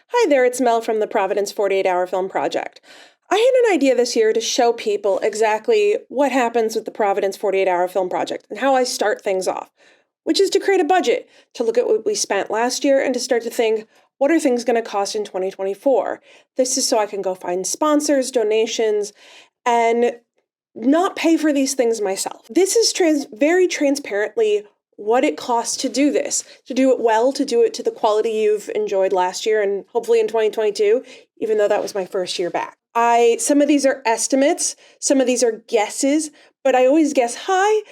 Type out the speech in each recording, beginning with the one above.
Hi there, it's Mel from the Providence 48-Hour Film Project. I had an idea this year to show people exactly what happens with the Providence 48-Hour Film Project and how I start things off, which is to create a budget, to look at what we spent last year and to start to think, what are things going to cost in 2024? This is so I can go find sponsors, donations, and not pay for these things myself. This is very transparently what it costs to do this, to do it well, to do it to the quality you've enjoyed last year and hopefully in 2022, even though that was my first year back. Some of these are estimates, some of these are guesses, but I always guess high.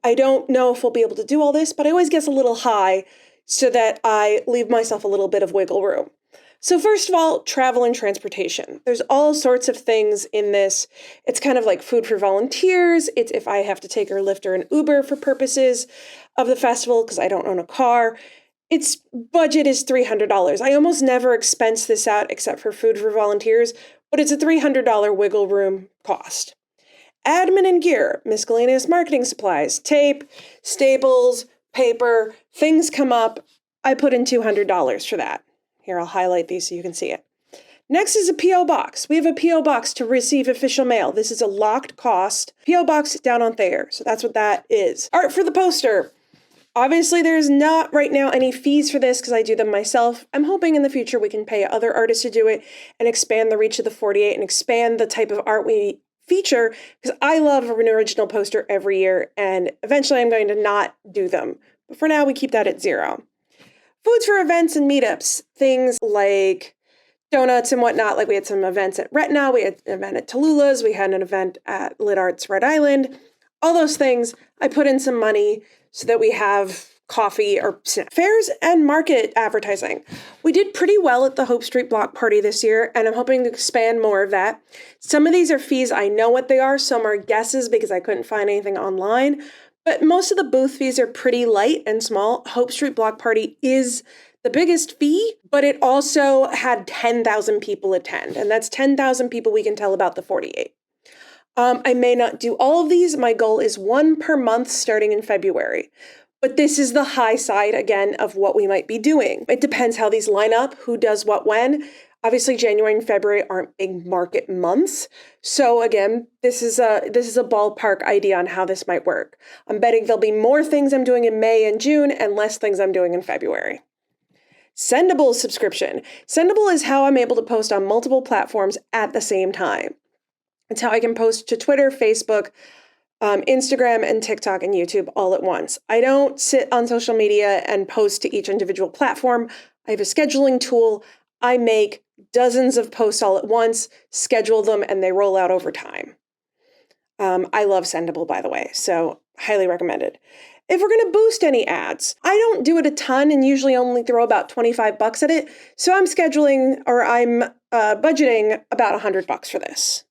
I don't know if we'll be able to do all this, but I always guess a little high so that I leave myself a little bit of wiggle room. So first of all, travel and transportation. There's all sorts of things in this. It's kind of like food for volunteers. It's if I have to take a Lyft or an Uber for purposes of the festival because I don't own a car. Its budget is $300. I almost never expense this out except for food for volunteers, but it's a $300 wiggle room cost. Admin and gear, miscellaneous marketing supplies, tape, staples, paper, things come up. I put in $200 for that. Here, I'll highlight these so you can see it. Next is a P.O. box. We have a P.O. box to receive official mail. This is a locked cost. P.O. box down on Thayer. So that's what that is. Art for the poster. Obviously, there's not right now any fees for this because I do them myself. I'm hoping in the future we can pay other artists to do it and expand the reach of the 48 and expand the type of art we feature because I love an original poster every year and eventually I'm going to not do them. But for now, we keep that at $0. Foods for events and meetups, things like donuts and whatnot. Like we had some events at Retina, we had an event at Tallulah's, we had an event at Lit Arts Red Island. All those things, I put in some money so that we have coffee or snack. Fairs and market advertising. We did pretty well at the Hope Street Block Party this year, and I'm hoping to expand more of that. Some of these are fees, I know what they are. Some are guesses because I couldn't find anything online. But most of the booth fees are pretty light and small. Hope Street Block Party is the biggest fee, but it also had 10,000 people attend. And that's 10,000 people we can tell about the 48. I may not do all of these. My goal is 1 per month starting in February. But this is the high side, again, of what we might be doing. It depends how these line up, who does what when. Obviously, January and February aren't big market months. So again, this is a ballpark idea on how this might work. I'm betting there'll be more things I'm doing in May and June and less things I'm doing in February. Sendable subscription. Sendable is how I'm able to post on multiple platforms at the same time. It's how I can post to Twitter, Facebook, Instagram, and TikTok and YouTube all at once. I don't sit on social media and post to each individual platform. I have a scheduling tool. I make dozens of posts all at once, schedule them, and they roll out over time. I love Sendable, by the way, so highly recommended. If we're going to boost any ads, I don't do it a ton and usually only throw about $25 at it, so I'm budgeting about $100 for this.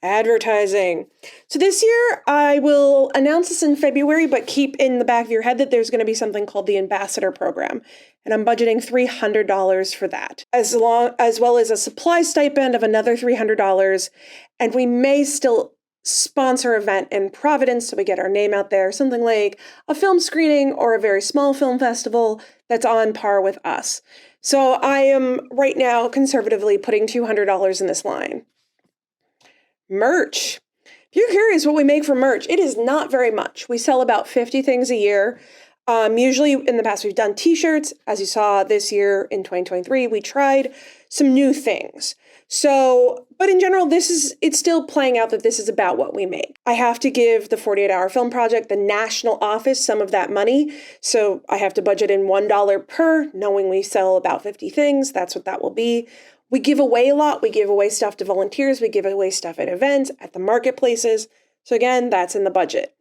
Advertising. So this year, I will announce this in February, but keep in the back of your head that there's going to be something called the Ambassador Program. And I'm budgeting $300 for that, as well as a supply stipend of another $300. And we may still sponsor an event in Providence so we get our name out there, something like a film screening or a very small film festival that's on par with us. So I am right now conservatively putting $200 in this line. Merch. If you're curious what we make for merch, it is not very much. We sell about 50 things a year. Usually in the past, we've done t-shirts. As you saw this year in 2023, we tried some new things. So, but in general, it's still playing out that this is about what we make. I have to give the 48-Hour Film Project, the national office, some of that money. So I have to budget in $1 per, knowing we sell about 50 things. That's what that will be. We give away a lot. We give away stuff to volunteers. We give away stuff at events, at the marketplaces. So again, that's in the budget.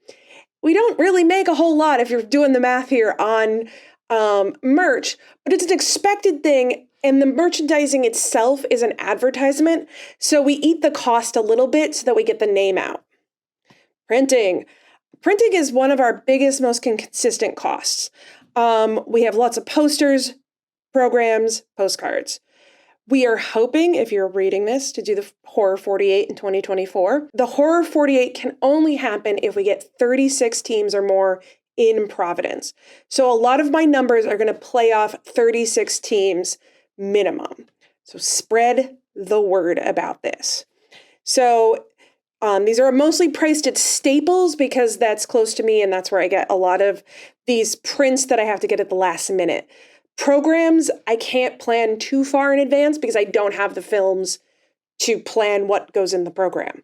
We don't really make a whole lot if you're doing the math here on merch, but it's an expected thing. And the merchandising itself is an advertisement. So we eat the cost a little bit so that we get the name out. Printing. Printing is one of our biggest, most consistent costs. We have lots of posters, programs, postcards. We are hoping, if you're reading this, to do the Horror 48 in 2024. The Horror 48 can only happen if we get 36 teams or more in Providence. So a lot of my numbers are going to play off 36 teams minimum. So spread the word about this. So these are mostly priced at Staples because that's close to me and that's where I get a lot of these prints that I have to get at the last minute. Programs, I can't plan too far in advance because I don't have the films to plan what goes in the program.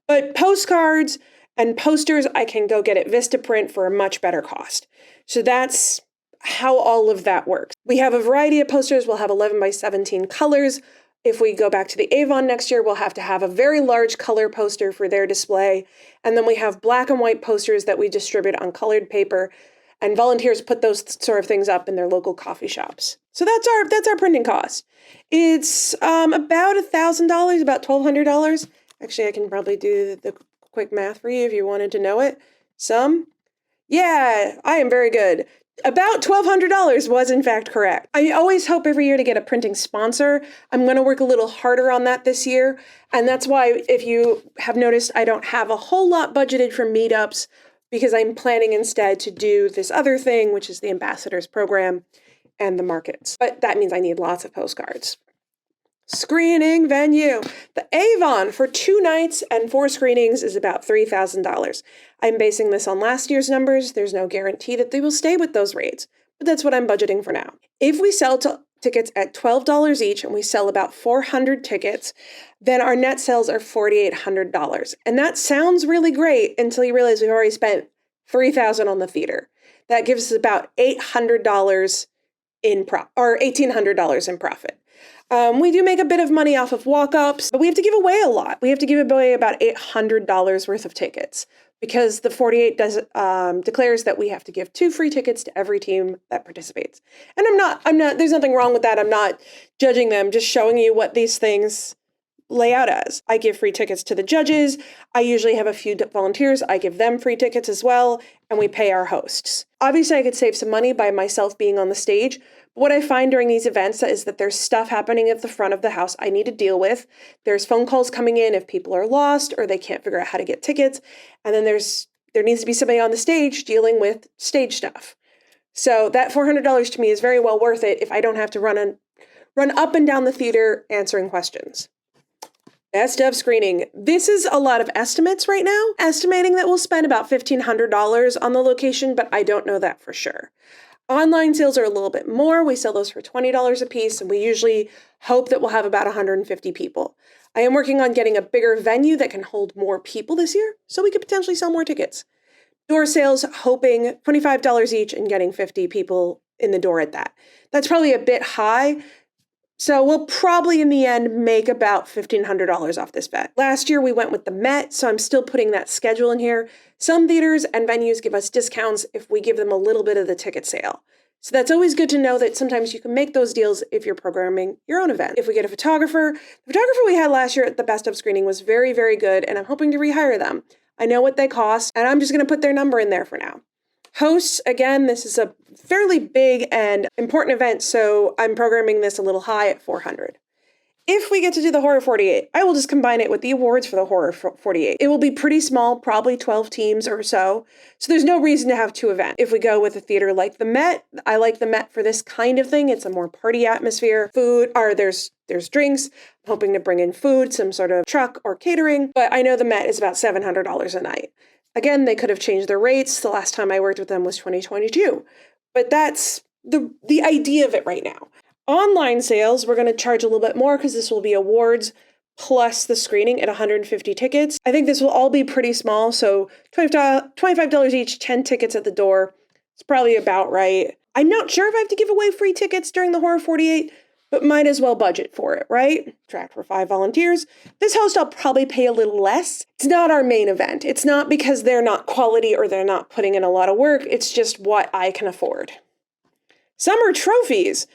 But postcards and posters, I can go get at Vistaprint for a much better cost. So that's how all of that works. We have a variety of posters. We'll have 11 by 17 colors. If we go back to the Avon next year, we'll have to have a very large color poster for their display. And then we have black and white posters that we distribute on colored paper. And volunteers put those sort of things up in their local coffee shops. So that's our printing cost. It's about $1,000, about $1,200. Actually, I can probably do the quick math for you if you wanted to know it. Yeah, I am very good. About $1,200 was in fact correct. I always hope every year to get a printing sponsor. I'm going to work a little harder on that this year. And that's why, if you have noticed, I don't have a whole lot budgeted for meetups because I'm planning instead to do this other thing, which is the ambassadors program and the markets. But that means I need lots of postcards. Screening venue. The Avon for 2 nights and 4 screenings is about $3,000. I'm basing this on last year's numbers. There's no guarantee that they will stay with those rates, but that's what I'm budgeting for now. If we sell tickets at $12 each and we sell about 400 tickets, then our net sales are $4,800. And that sounds really great until you realize we've already spent $3,000 on the theater. That gives us about $1,800 in profit. We do make a bit of money off of walk-ups, but we have to give away a lot. We have to give away about $800 worth of tickets because the 48 declares that we have to give 2 free tickets to every team that participates. And I'm not, there's nothing wrong with that. I'm not judging them, just showing you what these things lay out as. I give free tickets to the judges. I usually have a few volunteers. I give them free tickets as well, and we pay our hosts. Obviously, I could save some money by myself being on the stage. What I find during these events is that there's stuff happening at the front of the house I need to deal with. There's phone calls coming in if people are lost or they can't figure out how to get tickets. And then there needs to be somebody on the stage dealing with stage stuff. So that $400 to me is very well worth it if I don't have to run up and down the theater answering questions. Best of screening. This is a lot of estimates right now, estimating that we'll spend about $1,500 on the location, but I don't know that for sure. Online sales are a little bit more. We sell those for $20 a piece, and we usually hope that we'll have about 150 people. I am working on getting a bigger venue that can hold more people this year, so we could potentially sell more tickets. Door sales, hoping $25 each and getting 50 people in the door at that. That's probably a bit high, so we'll probably in the end make about $1,500 off this bet. Last year we went with the Met, so I'm still putting that schedule in here. Some theaters and venues give us discounts if we give them a little bit of the ticket sale. So that's always good to know that sometimes you can make those deals if you're programming your own event. If we get a photographer, the photographer we had last year at the Best of screening was very, very good, and I'm hoping to rehire them. I know what they cost, and I'm just going to put their number in there for now. Hosts, again, this is a fairly big and important event, so I'm programming this a little high at $400. If we get to do the Horror 48, I will just combine it with the awards for the Horror 48. It will be pretty small, probably 12 teams or so there's no reason to have 2 events. If we go with a theater like the Met, I like the Met for this kind of thing. It's a more party atmosphere. There's drinks. I'm hoping to bring in food, some sort of truck or catering, but I know the Met is about $700 a night. Again, they could have changed their rates. The last time I worked with them was 2022. But that's the idea of it right now. Online sales, we're going to charge a little bit more because this will be awards plus the screening at 150 tickets. I think this will all be pretty small, so $25 each, 10 tickets at the door. It's probably about right. I'm not sure if I have to give away free tickets during the Horror 48, but might as well budget for it, right? Track for 5 volunteers. This host I'll probably pay a little less. It's not our main event. It's not because they're not quality or they're not putting in a lot of work. It's just what I can afford. Summer trophies.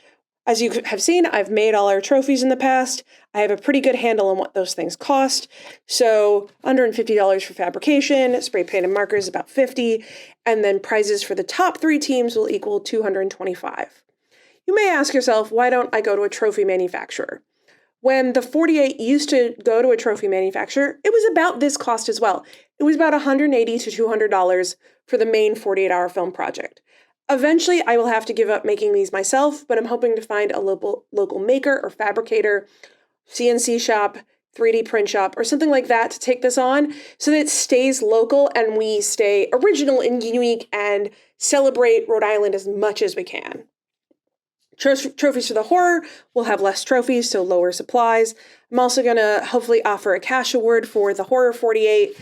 As you have seen, I've made all our trophies in the past. I have a pretty good handle on what those things cost. So $150 for fabrication, spray paint and markers about $50, and then prizes for the top 3 teams will equal $225. You may ask yourself, why don't I go to a trophy manufacturer? When the 48 used to go to a trophy manufacturer, it was about this cost as well. It was about $180 to $200 for the main 48-hour film project. Eventually, I will have to give up making these myself, but I'm hoping to find a local maker or fabricator, CNC shop, 3D print shop, or something like that to take this on so that it stays local and we stay original and unique and celebrate Rhode Island as much as we can. Trophies for the horror will have less trophies, so lower supplies. I'm also going to hopefully offer a cash award for the horror 48,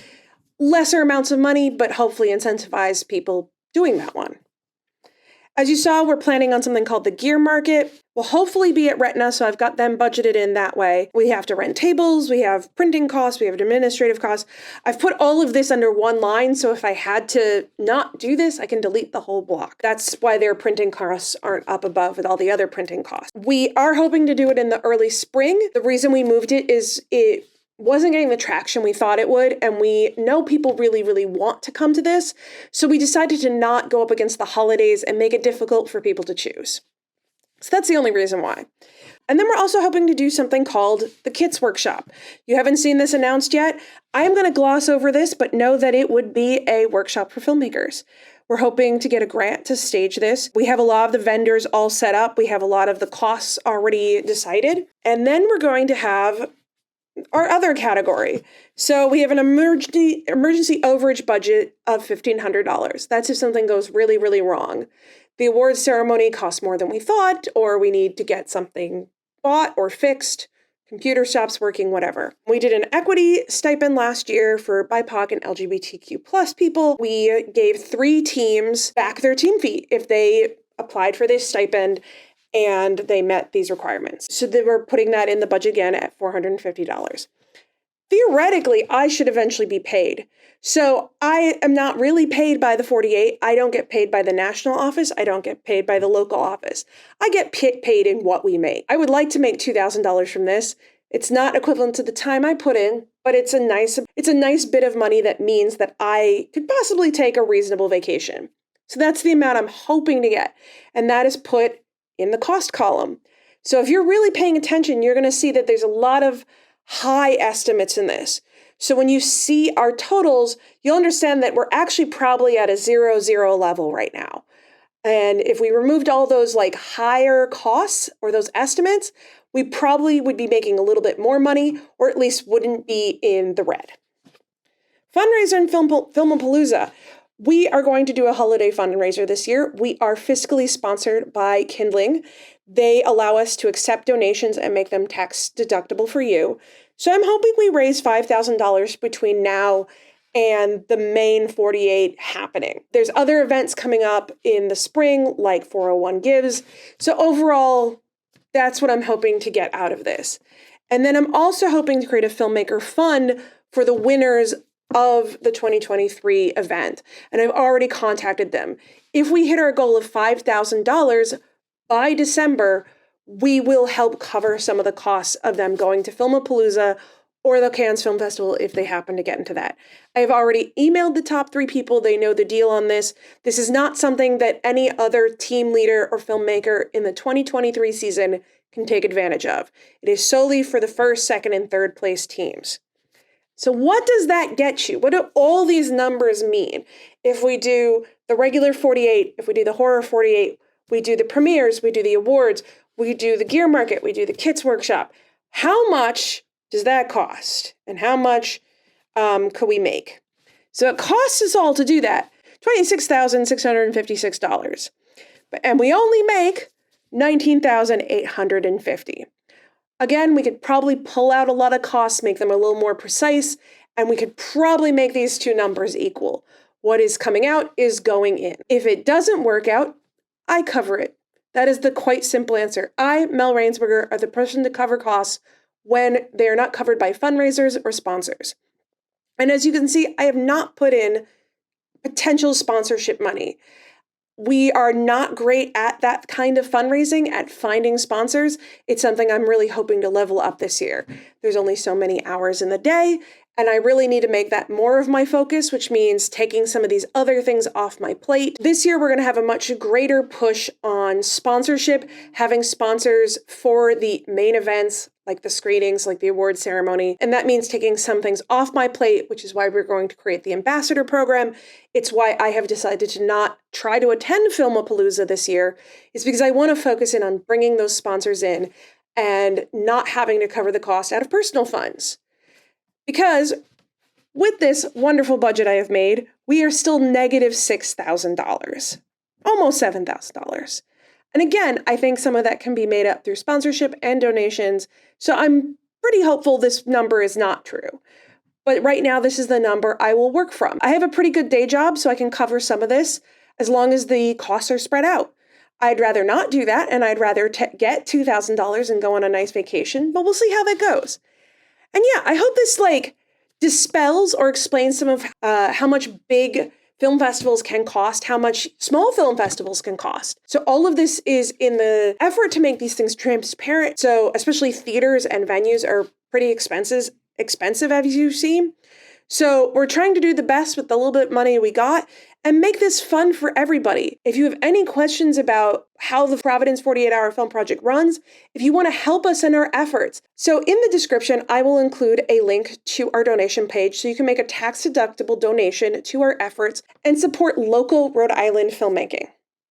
lesser amounts of money, but hopefully incentivize people doing that one. As you saw, we're planning on something called the gear market. We'll hopefully be at Retina, so I've got them budgeted in that way. We have to rent tables, we have printing costs, we have administrative costs. I've put all of this under one line, so if I had to not do this, I can delete the whole block. That's why their printing costs aren't up above with all the other printing costs. We are hoping to do it in the early spring. The reason we moved it is it wasn't getting the traction we thought it would, and we know people really, really want to come to this, so we decided to not go up against the holidays and make it difficult for people to choose. So that's the only reason why. And then we're also hoping to do something called the Kits Workshop. You haven't seen this announced yet. I am going to gloss over this, but know that it would be a workshop for filmmakers. We're hoping to get a grant to stage this. We have a lot of the vendors all set up. We have a lot of the costs already decided. And then we're going to have our other category. So we have an emergency overage budget of $1,500. That's if something goes really, really wrong. The awards ceremony costs more than we thought, or we need to get something bought or fixed, computer stops working, whatever. We did an equity stipend last year for BIPOC and LGBTQ plus people. We gave 3 teams back their team fee if they applied for this stipend and they met these requirements. So they were putting that in the budget again at $450. Theoretically, I should eventually be paid. So I am not really paid by the 48. I don't get paid by the national office. I don't get paid by the local office. I get paid in what we make. I would like to make $2,000 from this. It's not equivalent to the time I put in, but it's a nice bit of money that means that I could possibly take a reasonable vacation. So that's the amount I'm hoping to get. And that is put in the cost column. So if you're really paying attention, you're going to see that there's a lot of high estimates in this. So when you see our totals, you'll understand that we're actually probably at a 0-0 level right now. And if we removed all those like higher costs or those estimates, we probably would be making a little bit more money, or at least wouldn't be in the red. Fundraiser and Filmapalooza. We are going to do a holiday fundraiser this year. We are fiscally sponsored by Kindling. They allow us to accept donations and make them tax deductible for you. So I'm hoping we raise $5,000 between now and the main 48 happening. There's other events coming up in the spring, like 401 Gives. So overall, that's what I'm hoping to get out of this. And then I'm also hoping to create a filmmaker fund for the winners of the 2023 event. And I've already contacted them. If we hit our goal of $5,000 by December, we will help cover some of the costs of them going to Filmapalooza or the Cannes Film Festival if they happen to get into that. I have already emailed the top 3 people. They know the deal on this. This is not something that any other team leader or filmmaker in the 2023 season can take advantage of. It is solely for the first, second, and third place teams. So what does that get you? What do all these numbers mean? If we do the regular 48, if we do the horror 48, we do the premieres, we do the awards, we do the gear market, we do the kits workshop. How much does that cost? And how much could we make? So it costs us all to do that, $26,656. And we only make $19,850. Again, we could probably pull out a lot of costs, make them a little more precise, and we could probably make these 2 numbers equal. What is coming out is going in. If it doesn't work out, I cover it. That is the quite simple answer. I, Mel Rainsberger, are the person to cover costs when they are not covered by fundraisers or sponsors. And as you can see, I have not put in potential sponsorship money. We are not great at that kind of fundraising, at finding sponsors. It's something I'm really hoping to level up this year. There's only so many hours in the day, And I really need to make that more of my focus, which means taking some of these other things off my plate. This year, we're going to have a much greater push on sponsorship, having sponsors for the main events, like the screenings, like the award ceremony. And that means taking some things off my plate, which is why we're going to create the ambassador program. It's why I have decided to not try to attend Filmapalooza this year, is because I want to focus in on bringing those sponsors in and not having to cover the cost out of personal funds. Because with this wonderful budget I have made, we are still negative $6,000, almost $7,000. And again, I think some of that can be made up through sponsorship and donations. So I'm pretty hopeful this number is not true. But right now, this is the number I will work from. I have a pretty good day job, so I can cover some of this as long as the costs are spread out. I'd rather not do that, and I'd rather get $2,000 and go on a nice vacation, but we'll see how that goes. And yeah, I hope this dispels or explains some of how much big film festivals can cost, how much small film festivals can cost. So all of this is in the effort to make these things transparent. So especially theaters and venues are pretty expensive as you see. So we're trying to do the best with the little bit of money we got and make this fun for everybody. If you have any questions about how the Providence 48-Hour Film Project runs, if you want to help us in our efforts. So in the description, I will include a link to our donation page so you can make a tax-deductible donation to our efforts and support local Rhode Island filmmaking.